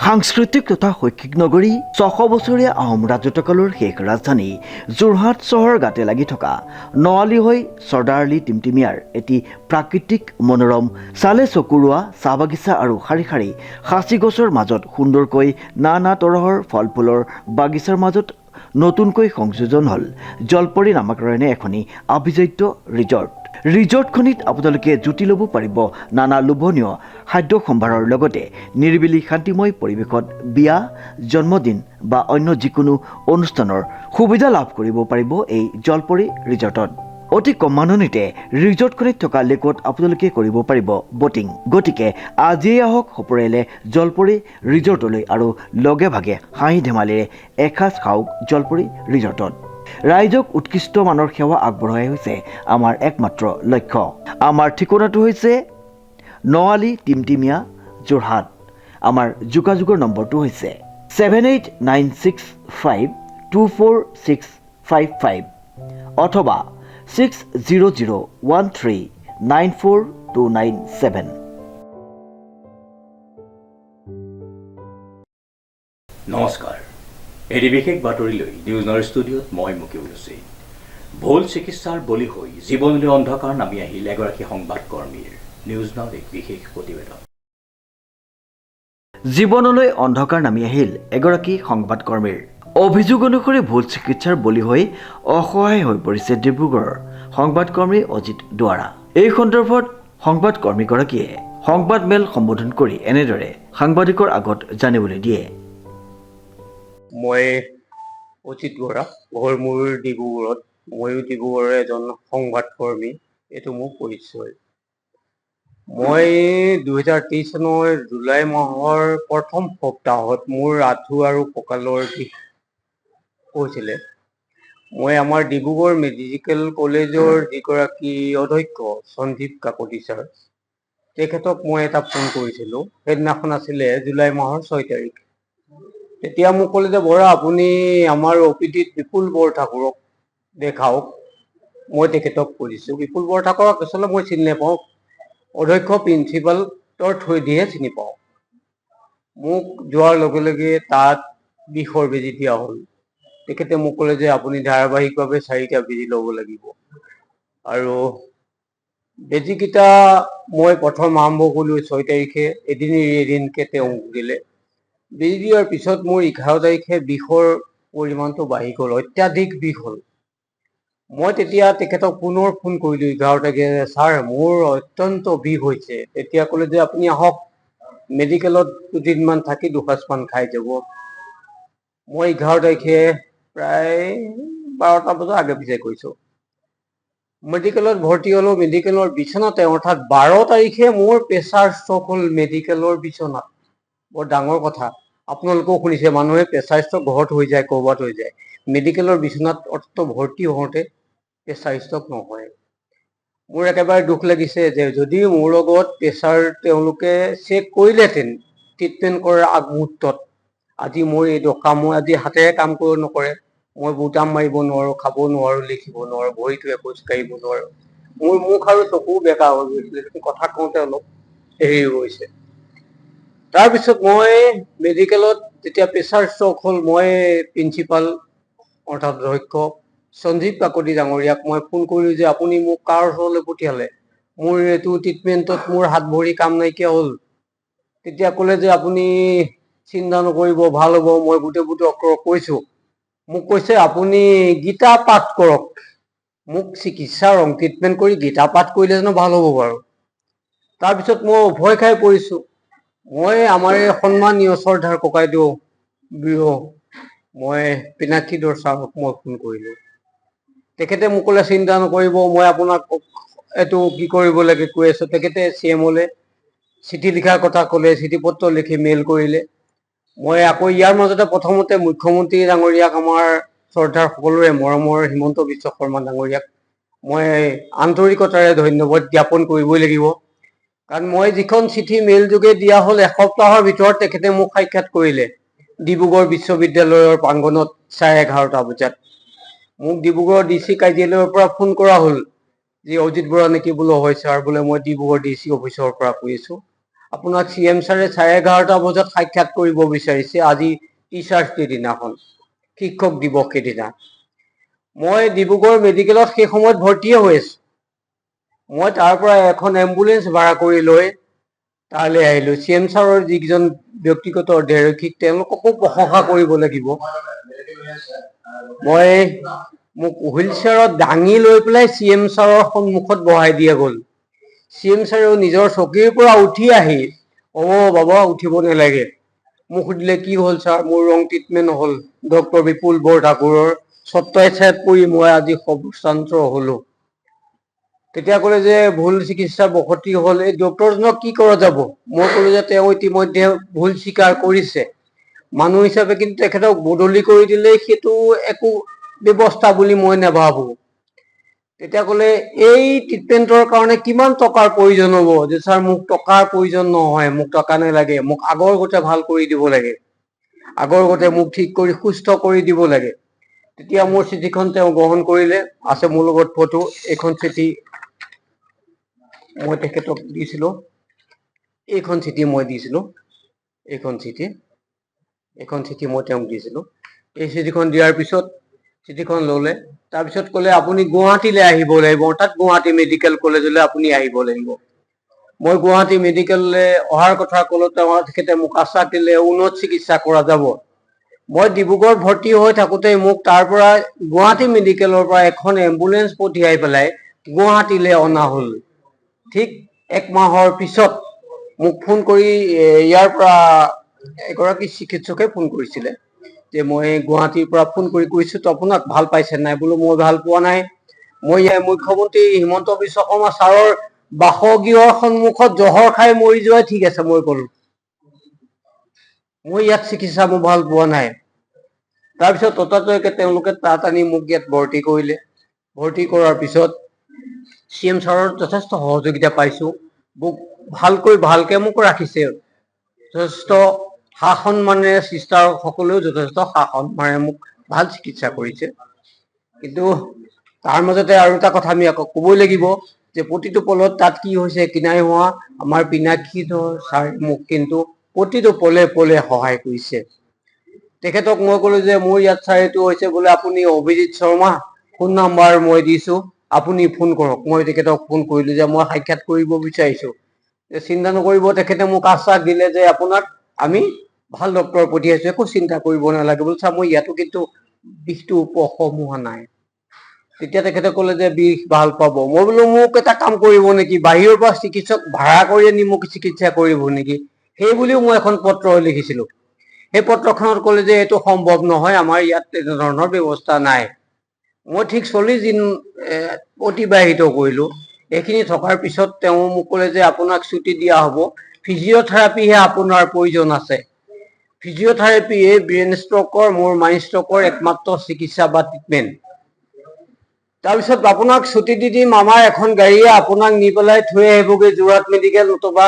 সাংস্কৃতিক তথা শৈক্ষিক নগৰী ৬০০ বছৰীয়া আহোম ৰাজত্বকালৰ শেষ ৰাজধানী যোৰহাট চহৰ গাতে লাগি থকা নৱালী হৈ চৰ্দাৰআলি টিমটিমিয়াৰ এটি প্ৰাকৃতিক মনোৰম চালে চকুৰোৱা চাহ বাগিচা আৰু শাৰী শাৰী সাঁচি গছৰ মাজত সুন্দৰকৈ নানা তৰহৰ ফল ফুলৰ বাগিচাৰ মাজত নতুনকৈ সংযোজন হ'ল জলপৰী নামাকৰণে এখনি আভিজাত্য ৰিজৰ্টখনিত আপোনালোকে জুতি ল'ব পাৰিব নানা লোভনীয় খাদ্য সম্ভাৰৰ লগতে নিৰিবিলি শান্তিময় পৰিৱেশত বিয়া জন্মদিন বা অন্য যিকোনো অনুষ্ঠানৰ সুবিধা লাভ কৰিব পাৰিব এই জলপৰী ৰিজৰ্টত। অতি কম মাননিতে ৰিজৰ্টখনিত থকা লেকত আপোনালোকে কৰিব পাৰিব বটিং। গতিকে আজিয়েই আহক সপৰিয়ালে জলপৰী ৰিজৰ্টলৈ আৰু লগে ভাগে হাঁহি ধেমালিৰে এসাঁজ খাওক জলপৰী ৰিজৰ্টত। ৰাইজক উৎকৃষ্ট মানৰ সেৱা আগবঢ়াই হৈছে আমাৰ একমাত্ৰ লক্ষ্য। আমাৰ ঠিকনাটো হৈছে নৱালী টিমটিমিয়া যোৰহাট। আমাৰ যোগাযোগৰ নম্বৰটো হৈছে 7896524655 অথবা 6001394297। নমস্কাৰ, এটি বিশেষ বাতৰিলৈ নিউজৰ ষ্টুডিঅ'ত মই মুকিবুল হুছেইন। ভুল চিকিৎসাৰ বলি হৈ জীৱনলৈ অন্ধকাৰ নামি আহিল এগৰাকী সংবাদকৰ্মীৰ। নিউজ নাওৰ এক বিশেষ প্ৰতিবেদন। জীৱনলৈ অন্ধকাৰ নামি আহিল এগৰাকী সংবাদকৰ্মীৰ। অভিযোগ অনুসৰি ভুল চিকিৎসাৰ বলি হৈ অসহায় হৈ পৰিছে ডিব্ৰুগড়ৰ সংবাদকৰ্মী অজিত দুৱাৰা। এই সন্দৰ্ভত সংবাদকৰ্মীগৰাকীয়ে সংবাদমেল সম্বোধন কৰি এনেদৰে সাংবাদিকৰ আগত জানিবলৈ দিয়ে। মই অজিত বৰা, ঘৰ মোৰ ডিব্ৰুগড়ত। ময়ো ডিব্ৰুগড়ৰ এজন সংবাদকৰ্মী, এইটো মোৰ পৰিচয়। মই 2023 চনৰ জুলাই মাহৰ প্ৰথম সপ্তাহত মোৰ আঁঠু আৰু কঁকালৰ বিষ হৈছিলে। মই আমাৰ ডিব্ৰুগড় মেডিকেল কলেজৰ যিগৰাকী অধ্যক্ষ সঞ্জীৱ কাকতি ছাৰ, তেখেতক মই এটা ফোন কৰিছিলোঁ। সেইদিনাখন আছিলে জুলাই মাহৰ 6 তাৰিখ। তেতিয়া মোক ক'লে যে বৰা, আপুনি আমাৰ অপিডিত বিপুল বৰঠাকুৰক দেখাওক। মই তেখেতক কৰিছোঁ। বিপুল বৰঠাকুৰক আচলতে মই চিনি নাপাওঁ, অধ্যক্ষ প্ৰিন্সিপালৰ থ্ৰুদিহে চিনি পাওঁ। মোক যোৱাৰ লগে লগে তাত বিষৰ বেজি দিয়া হ'ল। তেখেতে মোক ক'লে যে আপুনি ধাৰাবাহিকভাৱে 4টা বেজি ল'ব লাগিব। আৰু বেজিকেইটা মই প্ৰথম আৰম্ভ কৰিলোঁ 6 তাৰিখে, এদিন এৰি এদিনকৈ তেওঁ দিলে। বেজি দিয়াৰ পিছত মোৰ 11 তাৰিখে বিষৰ পৰিমাণটো বাঢ়ি গ'ল, অত্যাধিক বিষ হ'ল। মই তেতিয়া তেখেতক পুনৰ ফোন কৰিলোঁ 11 তাৰিখে, ছাৰ মোৰ অত্যন্ত বিষ হৈছে। তেতিয়া ক'লে যে আপুনি আহক মেডিকেলত 2দিনমান থাকি দুসাঁজমান খাই যাব। মই 11 তাৰিখে প্ৰায় 12টা বজাৰ আগে পিছে কৈছোঁ মেডিকেলত ভৰ্তি হ'লোঁ। মেডিকেলৰ বিচনাতে, অৰ্থাৎ 12 তাৰিখে মোৰ প্ৰেছাৰ ষ্ট্ৰক হ'ল মেডিকেলৰ বিচনাত। বৰ ডাঙৰ কথা। আপোনালোকেও শুনিছে, মানুহে প্ৰেছাৰ ষ্ট্ৰক ঘৰত হৈ যায়, ক'ৰবাত হৈ যায়। মেডিকেলৰ বিচনাত অৰ্থ ভৰ্তি হওঁতে প্ৰেছাৰ ষ্ট্ৰক নহয়। মোৰ একেবাৰে দুখ লাগিছে যে যদি মোৰ লগত প্ৰেছাৰ তেওঁলোকে চেক কৰিলেহেঁতেন ট্ৰিটমেণ্ট কৰাৰ আগমুহূৰ্তত, আজি মোৰ এই দশা। মই আজি হাতেৰে কাম নকৰে, মই বুটাম মাৰিব নোৱাৰোঁ, খাব নোৱাৰোঁ, লিখিব নোৱাৰোঁ, ভৰিটোৱে খোজ কাঢ়িব নোৱাৰোঁ। মোৰ মুখ আৰু চকু বেকা হৈ গৈছিলে, কথা কওঁতে অলপ হেৰি হৈছে। তাৰপিছত মই মেডিকেলত যেতিয়া প্ৰেছাৰ ষ্ট্ৰক হ'ল, মই প্ৰিন্সিপাল অৰ্থাৎ অধ্যক্ষ সঞ্জীৱ কাকতি ডাঙৰীয়াক মই ফোন কৰিলোঁ যে আপুনি মোক কাৰ ওচৰলৈ পঠিয়ালে, মোৰ এইটো ট্ৰিটমেণ্টত মোৰ হাত ভৰি কাম নাইকিয়া হ'ল। তেতিয়া ক'লে যে আপুনি চিন্তা নকৰিব, ভাল হ'ব। মই গোটেই ডক্টৰক কৈছোঁ। মোক কৈছে আপুনি গীতা পাঠ কৰক। মোক চিকিৎসা ট্ৰিটমেণ্ট কৰি গীতা পাঠ কৰিলে জানো ভাল হ'ব বাৰু। তাৰপিছত মই ভয় খাই পৰিছোঁ। মই আমাৰ এই সন্মানীয় শ্ৰদ্ধাৰ ককাইদেউ মই পিনাকীধৰ ছাৰক মই ফোন কৰিলোঁ। তেখেতে মোক ক'লে চিন্তা নকৰিব, মই আপোনাক এইটো কি কৰিব লাগে কৈ আছোঁ। তেখেতে CMলৈ চিঠি লিখাৰ কথা ক'লে, চিঠি পত্ৰ লিখি মেইল কৰিলে। মই আকৌ ইয়াৰ মাজতে প্ৰথমতে মুখ্যমন্ত্ৰী ডাঙৰীয়াক, আমাৰ শ্ৰদ্ধাৰ সকলোৰে মৰমৰ হিমন্ত বিশ্ব শৰ্মা ডাঙৰীয়াক মই আন্তৰিকতাৰে ধন্যবাদ জ্ঞাপন কৰিবই লাগিব। কাৰণ মই যিখন চিঠি মেইল যোগে দিয়া হ'ল, এসপ্তাহৰ ভিতৰত তেখেতে মোক সাক্ষাৎ কৰিলে ডিব্ৰুগড় বিশ্ববিদ্যালয়ৰ প্ৰাংগণত 11:30 বজাত। মোক ডিব্ৰুগড় DC কাৰ্যালয়ৰ পৰা ফোন কৰা হ'ল যে অজিত বৰা নেকি? বোলো হয় ছাৰ, বোলে মই ডিব্ৰুগড় DC অফিচৰ পৰা কৈ আছোঁ। আপোনাক CM ছাৰে 11:30 বজাত সাক্ষাৎ কৰিব বিচাৰিছে আজি টিচাৰ্ছ ডে দিনাখন, শিক্ষক দিৱস সেইদিনা। মই ডিব্ৰুগড় মেডিকেলত সেই সময়ত ভৰ্তিয়ে হৈ আছো। মই তাৰ পৰা এখন এম্বুলেন্স ভাড়া কৰি লৈ তালৈ আহিলো। CM ছাৰৰ যিকেইজন ব্যক্তিগত অধ্যক্ষিক তেওঁলোককো প্ৰশংসা কৰিব লাগিব। মই মোক হুইল চেয়াৰত দাঙি লৈ পেলাই CM ছাৰৰ সন্মুখত বহাই দিয়া গ'ল। CM ছাৰেও নিজৰ চকীৰ পৰা উঠি আহি বাবা উঠিব নালাগে। মোক সুধিলে কি হ'ল ছাৰ? মোৰ ৰং ট্ৰিটমেণ্ট হ'ল ডক্টৰ বিপুল বৰঠাকুৰৰ ছত্ৰছায়াত পৰি মই আজি সৰ্বশ্ৰান্ত হলো। তেতিয়া ক'লে যে ভুল চিকিৎসা বসতি হ'ল, এই ডক্টৰজনক কি কৰা যাব? মই ক'লো যে তেওঁ ইতিমধ্যে ভুল স্বীকাৰ কৰিছে। মানুহ হিচাপে কিন্তু তেখেতক বদলি কৰি দিলে সেইটো একো ব্যৱস্থা বুলি মই নাভাবো। তেতিয়া ক'লে এই ট্ৰিটমেণ্টৰ কাৰণে কিমান টকাৰ প্ৰয়োজন হ'ব? যে ছাৰ মোক টকাৰ প্ৰয়োজন নহয়, মোক টকা নালাগে, মোক আগৰ গতে ভাল কৰি দিব লাগে, আগৰ গতে মোক ঠিক কৰি সুস্থ কৰি দিব লাগে। তেতিয়া মোৰ চিঠিখন তেওঁ গ্ৰহণ কৰিলে, আছে মোৰ লগত ফটো। এইখন চিঠি মই তেখেতক দিছিলো, এইখন চিঠি মই দিছিলো, এইখন চিঠি মই তেওঁক দিছিলো। এই চিঠিখন দিয়াৰ পিছত চিঠিখন ল'লে, তাৰপিছত ক'লে আপুনি গুৱাহাটীলৈ আহিব লাগিব, তাত গুৱাহাটী মেডিকেল কলেজলৈ আপুনি আহিব লাগিব। মই গুৱাহাটী মেডিকেললৈ অহাৰ কথা ক'লো, তেখেতে মোক আশ্বাস দিলে উন্নত চিকিৎসা কৰা যাব। মই ডিব্ৰুগড়ত ভৰ্তি হৈ থাকোঁতে মোক তাৰ পৰা গুৱাহাটী মেডিকেলৰ পৰা এখন এম্বুলেন্স পঠিয়াই পেলাই গুৱাহাটীলৈ অনা হ'ল। ঠিক 1 মাহৰ পিছত মোক ফোন কৰি ইয়াৰ পৰা এগৰাকী চিকিৎসকে ফোন কৰিছিলে যে মই গুৱাহাটীৰ পৰা ফোন কৰি কৈছোঁ তো আপোনাক ভাল পাইছে নাই? বোলো মই ভাল পোৱা নাই। মই মুখ্যমন্ত্ৰী হিমন্ত বিশ্ব শৰ্মা ছাৰৰ বাসগৃহৰ সন্মুখত জহৰ খাই মৰি যোৱাই ঠিক আছে, মই ক'লো মই ইয়াত চিকিৎসা মই ভাল পোৱা নাই। তাৰপিছত ততাতৈয়াকে তেওঁলোকে তাত আনি মোক ইয়াত ভৰ্তি কৰিলে। ভৰ্তি কৰাৰ পিছত CM ছাৰৰ যথেষ্ট সহযোগিতা পাইছোঁ। মোক ভালকে মোক ৰাখিছে, যথেষ্ট সা-সন্মানেৰে চিষ্টাৰসকলেও যথেষ্ট সা-সন্মানেৰে মোক ভাল চিকিৎসা কৰিছে। কিন্তু তাৰ মাজতে আৰু এটা কথা আমি আকৌ ক'বই লাগিব যে প্ৰতিটো পলত তাত কি হৈছে কি নাই হোৱা, আমাৰ পিনাকী ছাৰ মোক কিন্তু প্ৰতিটো পলে পলে সহায় কৰিছে। তেখেতক মই ক'লো যে মোৰ ইয়াত ছাৰ এইটো হৈছে, বোলে আপুনি অভিজিত শৰ্মা, ফোন নাম্বাৰ মই দিছো, আপুনি ফোন কৰক। মই তেখেতক ফোন কৰিলো যে মই সাক্ষাৎ কৰিব বিচাৰিছো। চিন্তা নকৰিব, তেখেতে মোক আশ্বাস দিলে যে আপোনাক আমি ভাল ডক্টৰ পঠিয়াইছো, একো চিন্তা কৰিব নালাগে। বোলো ছাৰ মই ইয়াতো কিন্তু বিষটো উপশম হোৱা নাই। তেতিয়া তেখেতে ক'লে যে বিষ ভাল পাব। মই বোলো মোক এটা কাম কৰিব নেকি, বাহিৰৰ পৰা চিকিৎসক ভাড়া কৰি আনি মোক চিকিৎসা কৰিব নেকি? সেই বুলিও মই এখন পত্ৰ লিখিছিলো। সেই পত্ৰখনত ক'লে যে এইটো সম্ভৱ নহয়, আমাৰ ইয়াত তেনেধৰণৰ ব্যৱস্থা নাই। মই ঠিক 40 দিন অতিবাহিত কৰিলো। এইখিনি থকাৰ পিছত তেওঁ মোক ক'লে যে আপোনাক ছুটি দিয়া হ'ব, ফিজিঅ'থেৰাপিহে আপোনাৰ প্ৰয়োজন আছে। ফিজিঅ'থেৰাপিয়ে ব্ৰেইন ষ্ট্ৰকৰ, মোৰ মাইণ্ড ষ্ট্ৰকৰ একমাত্ৰ চিকিৎসা বা ট্ৰিটমেণ্ট। তাৰপিছত আপোনাক ছুটি দি দিম, আমাৰ এখন গাড়ীয়ে আপোনাক নি পেলাই থৈ আহিবগৈ যোৰহাট মেডিকেল নতুবা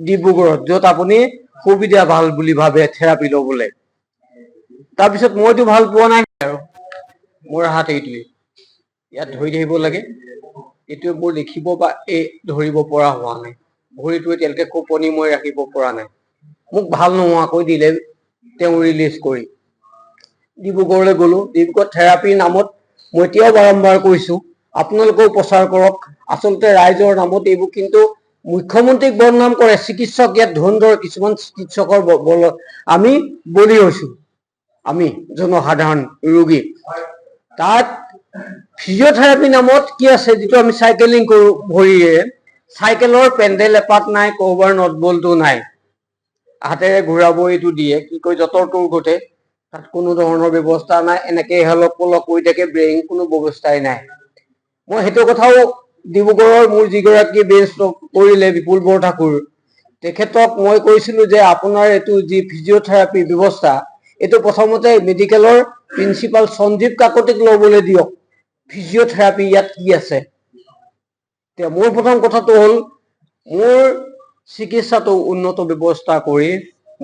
ডিব্ৰুগড়ত, য'ত আপুনি সুবিধা ভাল বুলি ভাবে থেৰাপি ল'বলৈ। তাৰপিছত মইতো ভাল পোৱা নাই আৰু মোৰ হাত এইটোৱে, ইয়াত ধৰি থাকিব লাগে, এইটোৱে মোৰ লিখিব বা ধৰিব পৰা হোৱা নাই। ভৰিটো এতিয়ালৈকে কঁপনি মই ৰাখিব পৰা নাই। মোক ভাল নোহোৱাকৈ দিলে তেওঁ ৰিলিজ কৰি। ডিব্ৰুগড়লৈ গ'লো। ডিব্ৰুগড় থেৰাপিৰ নামত মই এতিয়াও বাৰম্বাৰ কৈছো আপোনালোকেও প্ৰচাৰ কৰক। আচলতে ৰাইজৰ নামত এইবোৰ কিন্তু মুখ্যমন্ত্ৰীক বদনাম কৰে। চিকিৎসক ইয়াত ধুৰন্ধৰ কিছুমান চিকিৎসকৰ বলত আমি বলি হৈছো, আমি জনসাধাৰণ ৰোগী। তাত ফিজিঅ'থেৰাপি নামত কি আছে, যিটো আমি চাইকেলিং কৰো ভৰিৰে, চাইকেলৰ পেণ্ডেল এপাত নাই, ক'ৰবাৰ নট বল্টো নাই, হাতেৰে ঘূৰাব এইটো দিয়ে, কি কয় যঁতৰটোৰ গতে। তাত কোনো ধৰণৰ ব্যৱস্থা নাই, এনেকে হেলক পলক কৰি থাকে, ব্ৰেইন কোনো ব্যৱস্থাই নাই। মই সেইটো কথাও ডিব্ৰুগড়ৰ মোৰ যিগৰাকী বেঞ্চ কৰিলে বিপুল বৰঠাকুৰ, তেখেতক মই কৈছিলো যে আপোনাৰ এইটো যি ফিজিঅ'থেৰাপি ব্যৱস্থা, এইটো প্ৰথমতে মেডিকেলৰ প্ৰিন্সিপাল সঞ্জীৱ কাকতিক ল'বলৈ দিয়ক। ফিজিঅ'থেৰাপি ইয়াত কি আছে? মোৰ প্ৰথম কথাটো হ'ল, মোৰ চিকিৎসাটো উন্নত ব্যৱস্থা কৰি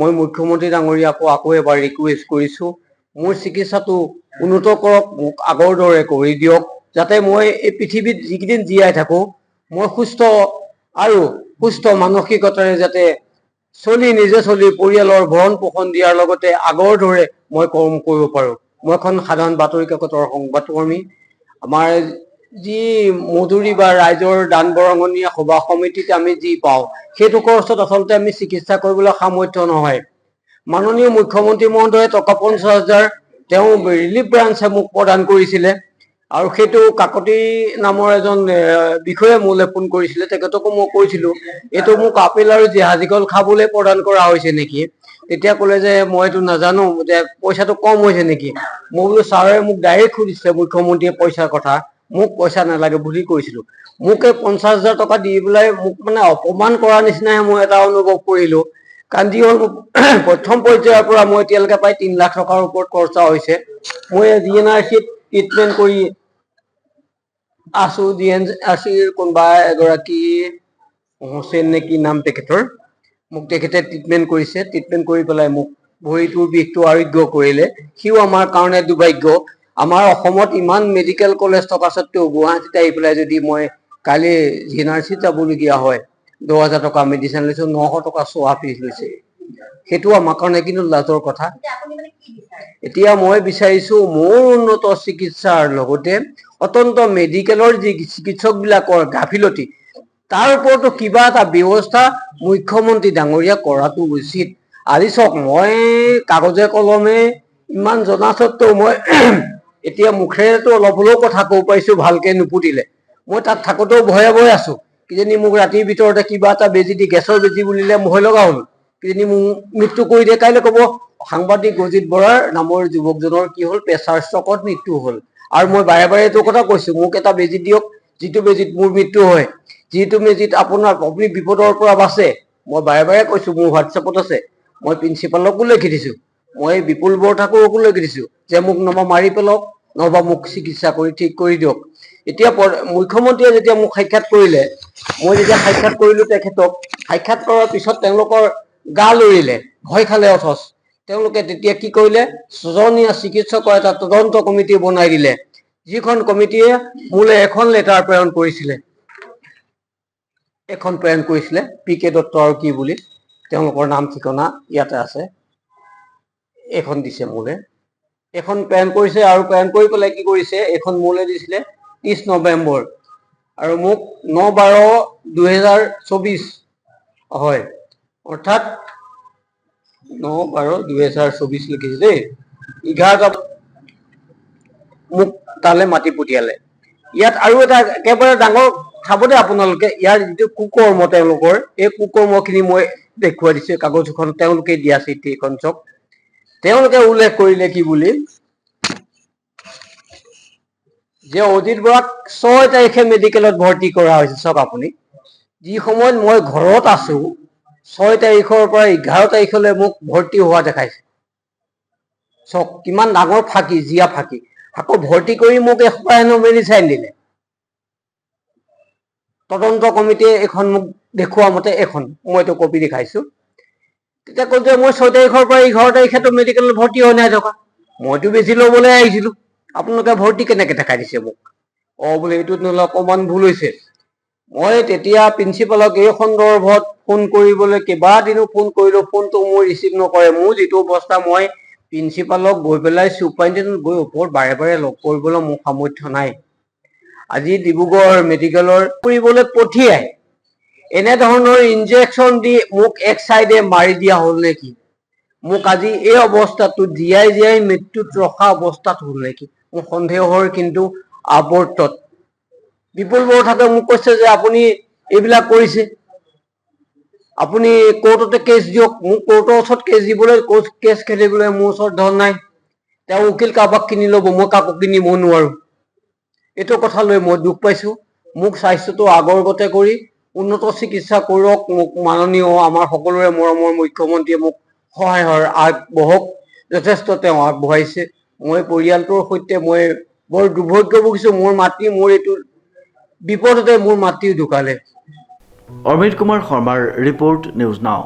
মই মুখ্যমন্ত্ৰী ডাঙৰীয়াকো আকৌ এবাৰ ৰিকুৱেষ্ট কৰিছো, মোৰ চিকিৎসাটো উন্নত কৰক, মোক আগৰ দৰে কৰি দিয়ক, যাতে মই এই পৃথিৱীত যিকেইদিন জীয়াই থাকো মই সুস্থ আৰু সুস্থ মানসিকতাৰে যাতে নিজে চলি পৰিয়ালৰ ভৰণ পোষণ দিয়াৰ লগতে আগৰ দৰে মই কৰ্ম কৰিব পাৰোঁ। মই এখন সাধাৰণ বাতৰি কাকতৰ সংবাদকৰ্মী। আমাৰ যি মজুৰি বা ৰাইজৰ দান বৰঙণি সভা সমিতিত আমি যি পাওঁ সেইটো খৰচত আচলতে আমি চিকিৎসা কৰিবলৈ সামৰ্থ্য নহয়। মাননীয় মুখ্যমন্ত্ৰী মহোদয়ে টকা 50,000 তেওঁ ৰিলিফ ব্ৰাঞ্চে মোক প্ৰদান কৰিছিলে আৰু সেইটো কাকতি নামৰ এজন বিষয়ে মোলৈ ফোন কৰিছিলে। তেখেতকো মই কৈছিলো এইটো মোক আপেল আৰু জাহাজী কল খাবলৈ প্ৰদান কৰা হৈছে নেকি। তেতিয়া ক'লে যে মই এইটো নাজানো, যে পইচাটো কম হৈছে নেকি। মই বোলো ছাৰে মোক ডাইৰেক্ট সুধিছে মুখ্যমন্ত্ৰীয়ে পইচাৰ কথা, মোক পইচা নালাগে বুলি কৈছিলো। মোক এই 50,000 টকা দি পেলাই মোক মানে অপমান কৰাৰ নিচিনাহে মই এটা অনুভৱ কৰিলো। কাৰণ যি হ'ল প্ৰথম পৰ্যায়ৰ পৰা মই এতিয়ালৈকে প্ৰায় 3 লাখ টকাৰ ওপৰত খৰচা হৈছে। মই GNRCত ট্ৰিটমেণ্ট কৰি আছো। GNRCৰ কোনোবা এগৰাকী হোসেন নে কি নাম তেখেতৰ, মোক তেখেতে ট্ৰিটমেণ্ট কৰিছে। ট্ৰিটমেণ্ট কৰি পেলাই মোক ভৰিটোৰ বিষটো আৰোগ্য কৰিলে। সিও আমাৰ কাৰণে দুৰ্ভাগ্য। আমাৰ অসমত ইমান মেডিকেল কলেজ থকা স্বত্বেও গুৱাহাটীত আহি পেলাই যদি মই কালি GNRCত যাবলগীয়া হয়, 10,000 টকা মেডিচিন লৈছো, 900 টকা চোৱা ফিজ লৈছে। সেইটো আমাৰ কাৰণে কিন্তু লাজৰ কথা। এতিয়া মই বিচাৰিছো মোৰ উন্নত চিকিৎসাৰ লগতে অত্যন্ত মেডিকেলৰ যি চিকিৎসক বিলাকৰ গাফিলতি, তাৰ ওপৰতো কিবা এটা ব্যৱস্থা মুখ্যমন্ত্ৰী ডাঙৰীয়া কৰাটো উচিত। আজি চাওক, মই কাগজে কলমে ইমান জনা স্বত্বেও মই এতিয়া মুখেৰেতো অলপ হ'লেও কথা ক'ব পাৰিছো ভালকে নুপুতিলে। মই তাত থাকোতেও ভয়ে ভয়ে আছো, কিজানি মোক ৰাতিৰ ভিতৰতে কিবা এটা বেজি দি, গেছৰ বেজি বুলিলে ভয় লগা হ'ল, কিজানি মোক মৃত্যু কৰি দিয়ে। কাইলৈ ক'ব সাংবাদিক অজিত বৰাৰ নামৰ যুৱকজনৰ কি হ'ল, প্ৰেছাৰ ষ্ট্ৰকত মৃত্যু হ'ল। আৰু মই বাৰে বাৰে এইটো কথা কৈছো, মোক এটা বেজি দিয়ক যিটো বেজিত মোৰ মৃত্যু হয়, যিটো বেজিত আপুনি বিপদৰ পৰা বাচে। মই বাৰে বাৰে কৈছো, মোৰ হোৱাটছএপত আছে। মই প্ৰিন্সিপালকো লিখি দিছো, মই বিপুল বৰঠাকুৰকো লিখি দিছো যে মোক নহবা মাৰি পেলাওক, নহবা মোক চিকিৎসা কৰি ঠিক কৰি দিয়ক। এতিয়া মুখ্যমন্ত্ৰীয়ে যেতিয়া মোক সাক্ষাৎ কৰিলে, মই যেতিয়া সাক্ষাৎ কৰিলো তেখেতক, সাক্ষাৎ কৰাৰ পিছত তেওঁলোকৰ গা লৰিলে, ভয় খালে। অথচ তেওঁলোকে তেতিয়া কি কৰিলে, 6জনীয়া চিকিৎসকৰ এটা তদন্ত কমিটি বনাই দিলে, যিখন কমিটিয়ে মোলৈ এখন লেটাৰ প্ৰেৰণ কৰিছিলে। PK দত্ত আৰু কি বুলি, তেওঁলোকৰ নাম ঠিকনা ইয়াতে আছে। এখন দিছে মোলে, এখন প্ৰেৰণ কৰিছে। আৰু প্ৰেৰণ কৰি পেলাই কি কৰিছে, এখন মোলে দিছিলে 30 নৱেম্বৰ আৰু মোক 9/12/2024, হয়, অৰ্থাৎ 9/12/2024 লিখিছে দেই। 11টা মোক তালে মাতি পঠিয়ালে। ইয়াত আৰু এটা একেবাৰে ডাঙৰ চাবদে আপোনালোকে, ইয়াৰ যিটো কুকৰ্ম তেওঁলোকৰ, এই কুকৰ্মখিনি মই দেখুৱাই দিছো কাগজখন, তেওঁলোকে দিয়া চিঠি এখন চক। তেওঁলোকে উল্লেখ কৰিলে কি বুলি, যে অজিত বৰাক 6 তাৰিখে মেডিকেলত ভৰ্তি কৰা হৈছে। চাওক আপুনি, যি সময়ত মই ঘৰত আছো 6 তাৰিখৰ পৰা 11 তাৰিখলৈ মোক ভৰ্তি হোৱা দেখাইছে। চাওক কিমান ডাঙৰ ফাঁকি, জীয়া ফাঁকি। আকৌ ভৰ্তি কৰি মোক এসপ্তাহ মেডিচাইন দিলে। তদন্ত কমিটিয়ে এখন মোক দেখুওৱা মতে, এখন মইতো কপি দেখাইছো। তেতিয়া কৈছে মই 6 তাৰিখৰ পৰা 11 তাৰিখেতো মেডিকেলত ভৰ্তি হৈ নাই থকা, মইতো বেছি ল'বলৈ আহিছিলো, আপোনালোকে ভৰ্তি কেনেকে দেখাই দিছে মোক। বোলে এইটোত নহ'লে অকণমান ভুল হৈছে। মই তেতিয়া প্ৰিন্সিপালক এই সন্দৰ্ভত ফোন কৰিবলৈ কেইবাদিনো ফোন কৰিলো, ফোনটো মোৰ ৰিচিভ নকৰে। মোৰ যিটো অৱস্থা, মই প্ৰিন্সিপালক গৈ পেলাই চুপাৰিনটেণ্ডেণ্ট গৈ ওপৰত বাৰে বাৰে লগ কৰিবলৈ মোৰ সামৰ্থ্য নাই। আজি ডিব্ৰুগড় মেডিকেলৰ কৰিবলৈ পঠিয়াই এনেধৰণৰ ইনজেকশ্যন দি মোক এক চাইডে মাৰি দিয়া হ'ল নেকি, মোক আজি এই অৱস্থাটোত জীয়াই জীয়াই মৃত্যুত ৰখা অৱস্থাত হ'ল নেকি, মোৰ সন্দেহৰ কিন্তু আৱৰ্তত। বিপুল বৰঠাকুৰে মোক কৈছে যে আপুনি এইবিলাক কৰিছে, আপুনি কোৰ্টতে কেছ দিয়ক। মোক কোৰ্টৰ ওচৰত কেছ দিবলৈ, কেছ খেলিবলৈ মোৰ ওচৰত ধন নাই। তেওঁ উকিল কাৰোবাক কিনি ল'ব, মই কাকো কিনিব নোৱাৰো। এইটো কথা লৈ মই দুখ পাইছো। মোক স্বাস্থ্যটো আগৰ গতে কৰি উন্নত চিকিৎসা কৰক, মোক মাননীয় আমাৰ সকলোৰে মৰমৰ মুখ্যমন্ত্ৰীয়ে মোক সহায় আগবঢ়ক। যথেষ্ট তেওঁ আগবঢ়াইছে। মই পৰিয়ালটোৰ সৈতে মই বৰ দুৰ্ভাগ্য ভুগিছো। মোৰ এইটো বিপদতে মোৰ মাতৃ ঢুকালে। অমৃত কুমাৰ শৰ্মাৰ ৰিপৰ্ট, নিউজ নাও।